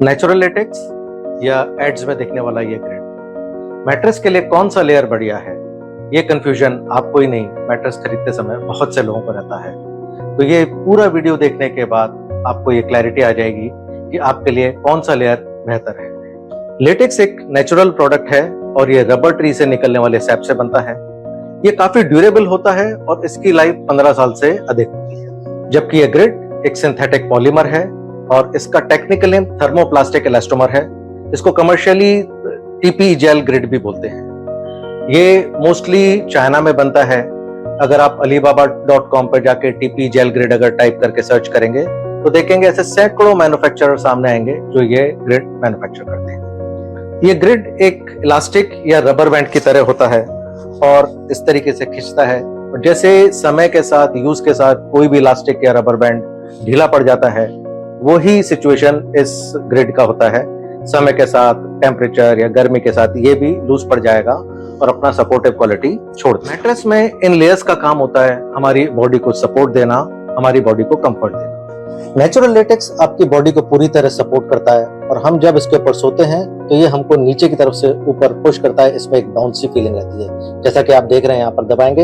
Natural latex या ads में दिखने वाला ये ग्रिड, मैट्रेस के लिए कौन सा लेयर बढ़िया है, ये कंफ्यूजन आपको ही नहीं मैट्रेस खरीदते समय बहुत से लोगों को रहता है। तो ये पूरा वीडियो देखने के बाद आपको ये क्लैरिटी आ जाएगी कि आपके लिए कौन सा लेयर बेहतर है। लेटेक्स एक नेचुरल प्रोडक्ट है और ये रबर ट्री से निकलने वाले सैप से बनता है। ये काफी ड्यूरेबल होता है और इसकी लाइफ 15 साल से अधिक होती है, जबकि ये ग्रिड एक सिंथेटिक पॉलीमर है और इसका टेक्निकल नेम थर्मोप्लास्टिक इलास्टोमर है। इसको कमर्शियली टीपी जेल ग्रिड भी बोलते हैं। ये मोस्टली चाइना में बनता है। अगर आप alibaba.com पर जाके टीपी जेल ग्रिड अगर टाइप करके सर्च करेंगे तो देखेंगे ऐसे सैकड़ों मैन्युफैक्चरर सामने आएंगे जो ये ग्रिड मैन्युफैक्चर करते हैं। ये ग्रिड एक इलास्टिक या रबर बैंड की तरह होता है और इस तरीके से खिंचता है। और जैसे समय के साथ यूज के साथ कोई भी इलास्टिक या रबर बैंड ढीला पड़ जाता है, वही सिचुएशन इस ग्रिड का होता है। समय के साथ टेम्परेचर या गर्मी के साथ ये भी लूज पड़ जाएगा और अपना सपोर्टिव क्वालिटी छोड़ देगा। मैट्रेस में इन लेयर्स का काम होता है हमारी बॉडी को सपोर्ट देना, हमारी बॉडी को कंफर्ट देना। नेचुरल लेटेक्स आपकी बॉडी को पूरी तरह सपोर्ट करता है और हम जब इसके ऊपर सोते हैं तो ये हमको नीचे की तरफ से ऊपर पुश करता है। इसमें एक बाउंसी फीलिंग रहती है, जैसा कि आप देख रहे हैं। यहाँ पर दबाएंगे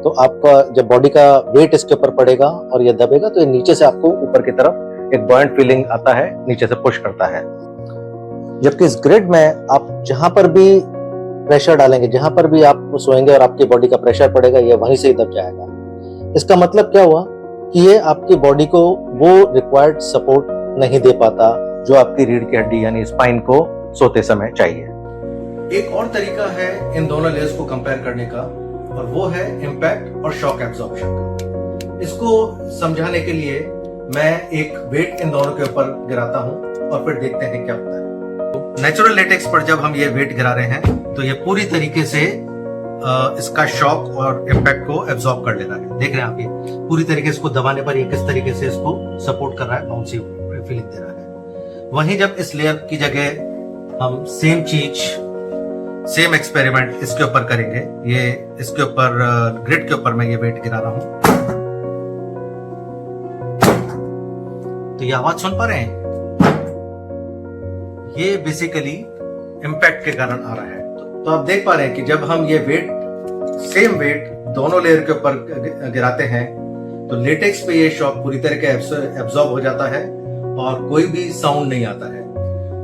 तो आपका जब बॉडी का वेट इसके ऊपर पड़ेगा और ये दबेगा तो ये नीचे से आपको ऊपर की तरफ एक बॉयंट फीलिंग आता है, नीचे से पुश करता है। जबकि इस ग्रिड में आप जहां पर भी प्रेशर डालेंगे, जहां पर भी आप सोएंगे और आपकी बॉडी का प्रेशर पड़ेगा, ये वहीं से ही दब जाएगा। इसका मतलब क्या हुआ कि ये आपकी बॉडी को वो रिक्वायर्ड सपोर्ट नहीं दे पाता जो आपकी रीढ़ की हड्डी यानी स्पाइन को सोते समय चाहिए। एक और तरीका है इन दोनों लेयर्स को कंपेयर करने का और वो है इंपैक्ट और शॉक एब्जॉर्प्शन का। इसको समझाने के लिए मैं एक वेट इन दोनों के ऊपर गिराता हूं और फिर देखते हैं क्या होता है। नेचुरल लेटेक्स पर जब हम ये वेट गिरा रहे हैं तो ये पूरी तरीके से इसका शॉक और इम्पैक्ट को एब्जॉर्ब कर ले रहा है। देख रहे हैं आप, ये पूरी तरीके से इसको दबाने पर ये किस तरीके से इसको सपोर्ट कर रहा है, बाउंसी फीलिंग दे रहा है। वहीं जब इस लेयर की जगह हम सेम चीज, सेम एक्सपेरिमेंट इसके ऊपर करेंगे, ये इसके ऊपर ग्रिड के ऊपर मैं ये वेट गिरा रहा हूं, तो ये आवाज सुन पा रहे हैं, ये बेसिकली इंपैक्ट के कारण आ रहा है। तो आप देख पा रहे हैं कि जब हम ये वेट, सेम वेट दोनों लेयर के ऊपर गिराते हैं तो लेटेक्स पे ये शॉक पूरी तरह के एब्जॉर्ब हो जाता है और कोई भी साउंड नहीं आता है।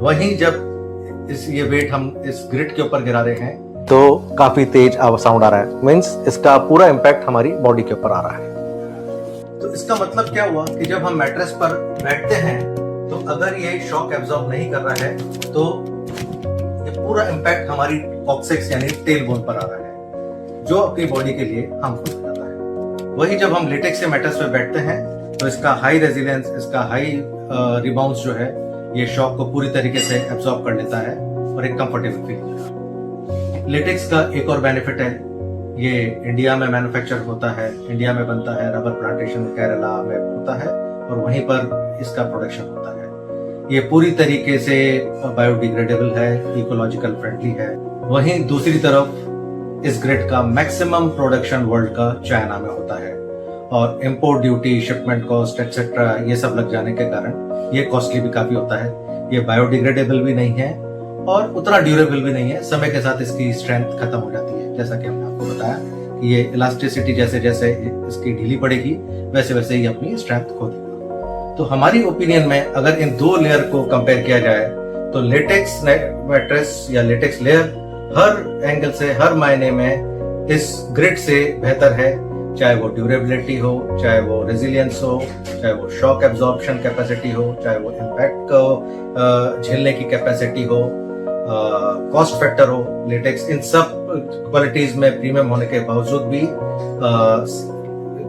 वहीं जब ये वेट हम इस ग्रिड के ऊपर गिरा रहे हैं तो काफी तेज साउंड आ रहा है। मींस इसका पूरा इंपैक्ट हमारी बॉडी के ऊपर आ रहा है। तो इसका मतलब क्या हुआ कि जब हम मैट्रेस पर बैठते हैं तो अगर ये शॉक एब्जॉर्ब नहीं कर रहा है तो ये पूरा इंपैक्ट हमारी कॉक्सिक्स यानी टेल बोन पर आ रहा है, जो अपनी बॉडी के लिए हार्मफुल हो जाता है। वही जब हम लेटेक्स से मैट्रेस पे बैठते हैं तो इसका हाई रेजिलेंस, इसका हाई रिबाउंस जो है, ये शॉक को पूरी तरीके से एब्जॉर्ब कर लेता है और एक कंफर्टेबल फील होता है। लेटेक्स का एक और बेनिफिट है, ये इंडिया में मैन्युफैक्चर होता है, इंडिया में बनता है, रबर प्लांटेशन केरला में होता है और वहीं पर इसका प्रोडक्शन होता है। ये पूरी तरीके से बायोडिग्रेडेबल है, इकोलॉजिकल फ्रेंडली है। वहीं दूसरी तरफ इस ग्रिड का मैक्सिमम प्रोडक्शन वर्ल्ड का चाइना में होता है और import duty, shipment cost etcetera ये सब लग जाने के कारण ये कॉस्टली भी काफी होता है। ये बायोडिग्रेडेबल भी नहीं है और उतना ड्यूरेबल भी नहीं है। समय के साथ इसकी स्ट्रेंथ खत्म हो जाती है। जैसा कि हमने आपको बताया कि ये इलास्टिसिटी जैसे जैसे इसकी ढीली पड़ेगी वैसे वैसे ही अपनी स्ट्रेंथ खो देगा। तो हमारी ओपिनियन में अगर इन दो लेयर को कंपेयर किया जाए तो लेटेक्स मैट्रेस या लेटेक्स लेयर हर एंगल से, हर मायने में इस ग्रिड से बेहतर है। चाहे वो ड्यूरेबिलिटी हो, चाहे वो रेजिलियंस हो, चाहे वो शॉक एब्जॉर्प्शन कैपेसिटी हो, चाहे वो इम्पैक्ट को झेलने की कैपेसिटी हो, कॉस्ट फैक्टर हो। लेटेक्स इन सब क्वालिटीज में प्रीमियम होने के बावजूद भी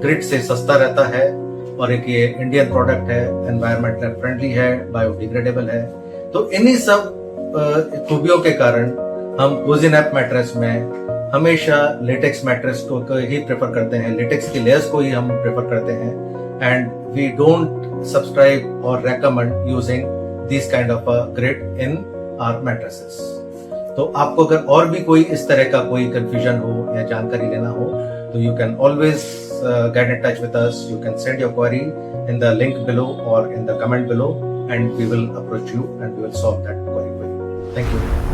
ग्रिड से सस्ता रहता है और एक ये इंडियन प्रोडक्ट है, एनवायरमेंटल फ्रेंडली है, बायोडिग्रेडेबल है। तो इन्हीं सब खूबियों के कारण हम कोजीनैप मैट्रेस में हमेशा लेटेक्स मैट्रेस को ही प्रेफर करते हैं, लेटेक्स की लेयर्स को ही हम प्रेफर करते हैं एंड वी डोंट सब्सक्राइब और recommend using this kind of a grid in our mattresses. तो आपको अगर और भी कोई इस तरह का कोई कंफ्यूजन हो या जानकारी लेना हो तो you can always get in touch with us. You can send your query in the link below or in the comment below. and we will approach you and we will solve that query for you. Thank you.